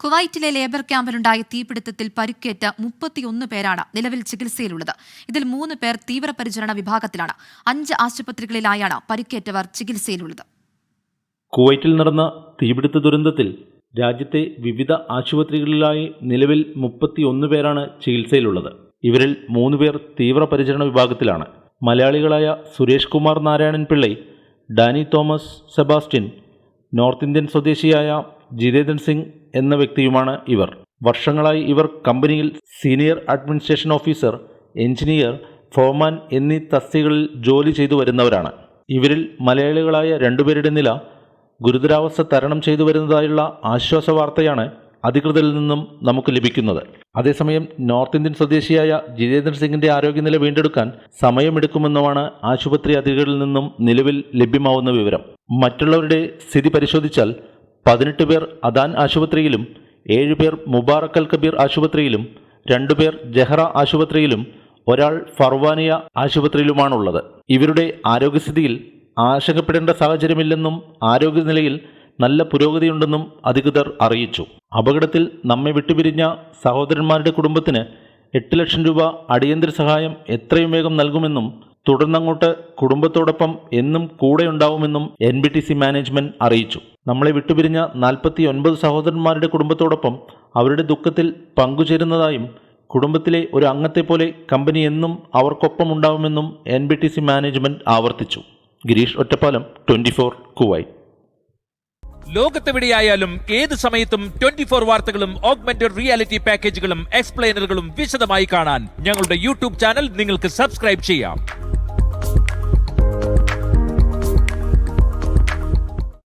കുവൈറ്റിലെ ലേബർ ക്യാമ്പിലുണ്ടായ തീപിടുത്തത്തിൽ പരിക്കേറ്റ 31 പേരാണ് നിലവിൽ ചികിത്സയിലുള്ളത്. ഇതിൽ 3 പേർ തീവ്രപരിചരണ വിഭാഗത്തിലാണ്. 5 ആശുപത്രികളിലായാണ് പരിക്കേറ്റവർ ചികിത്സയിലുള്ളത്. കുവൈറ്റിൽ നടന്ന തീപിടുത്ത ദുരന്തത്തിൽ രാജ്യത്തെ വിവിധ ആശുപത്രികളിലായി നിലവിൽ 31 പേരാണ് ചികിത്സയിലുള്ളത്. ഇവരിൽ 3 പേർ തീവ്രപരിചരണ വിഭാഗത്തിലാണ്. മലയാളികളായ സുരേഷ് കുമാർ നാരായണൻ പിള്ളൈ, ഡാനി തോമസ് സെബാസ്റ്റ്യൻ, നോർത്ത് ഇന്ത്യൻ സ്വദേശിയായ ജിതേന്ദ്രൻ സിംഗ് എന്ന വ്യക്തിയുമാണ് ഇവർ. വർഷങ്ങളായി ഇവർ കമ്പനിയിൽ senior administration officer, engineer, foreman എന്നീ തസ്തികകളിൽ ജോലി ചെയ്തു വരുന്നവരാണ്. ഇവരിൽ മലയാളികളായ 2 പേരുടെ നില ഗുരുതരാവസ്ഥ തരണം ചെയ്തു വരുന്നതായുള്ള ആശ്വാസ വാർത്തയാണ് അധികൃതരിൽ നിന്നും നമുക്ക് ലഭിക്കുന്നത്. അതേസമയം നോർത്ത് ഇന്ത്യൻ സ്വദേശിയായ ജിതേന്ദ്രൻ സിംഗിന്റെ ആരോഗ്യനില വീണ്ടെടുക്കാൻ സമയമെടുക്കുമെന്നുമാണ് ആശുപത്രി അധികൃതരിൽ നിന്നും നിലവിൽ ലഭ്യമാവുന്ന വിവരം. മറ്റുള്ളവരുടെ സ്ഥിതി പരിശോധിച്ചാൽ 18 പേർ അദാൻ ആശുപത്രിയിലും 7 പേർ മുബാറക് അൽ കബീർ ആശുപത്രിയിലും 2 പേർ ജഹ്റ ആശുപത്രിയിലും ഒരാൾ ഫർവാനിയ ആശുപത്രിയിലുമാണുള്ളത്. ഇവരുടെ ആരോഗ്യസ്ഥിതിയിൽ ആശങ്കപ്പെടേണ്ട സാഹചര്യമില്ലെന്നും ആരോഗ്യനിലയിൽ നല്ല പുരോഗതിയുണ്ടെന്നും അധികൃതർ അറിയിച്ചു. അപകടത്തിൽ നമ്മെ വിട്ടുപിരിഞ്ഞ സഹോദരന്മാരുടെ കുടുംബത്തിന് 8 ലക്ഷം രൂപ അടിയന്തര സഹായം എത്രയും വേഗം നൽകുമെന്നും തുടർന്നങ്ങോട്ട് കുടുംബത്തോടൊപ്പം എന്നും കൂടെയുണ്ടാവുമെന്നും NBTC മാനേജ്മെന്റ് അറിയിച്ചു. നമ്മളെ വിട്ടുപിരിഞ്ഞ 49 സഹോദരന്മാരുടെ കുടുംബത്തോടൊപ്പം അവരുടെ ദുഃഖത്തിൽ പങ്കുചേരുന്നതായും കുടുംബത്തിലെ ഒരു അംഗത്തെപ്പോലെ കമ്പനി എന്നും അവർക്കൊപ്പം ഉണ്ടാവുമെന്നും NBTC മാനേജ്മെന്റ് ആവർത്തിച്ചു. ഗിരീഷ് ഒറ്റപ്പാലം, 24 കുവൈറ്റ്. ലോകത്തെവിടെയായാലും ഏത് സമയത്തും 24 വാർത്തകളും ഓഗ്മെന്റഡ് റിയാലിറ്റി പാക്കേജുകളും എക്സ്പ്ലെയിനറുകളും വിശദമായി കാണാൻ ഞങ്ങളുടെ യൂട്യൂബ് ചാനൽ നിങ്ങൾക്ക് സബ്സ്ക്രൈബ് ചെയ്യാം.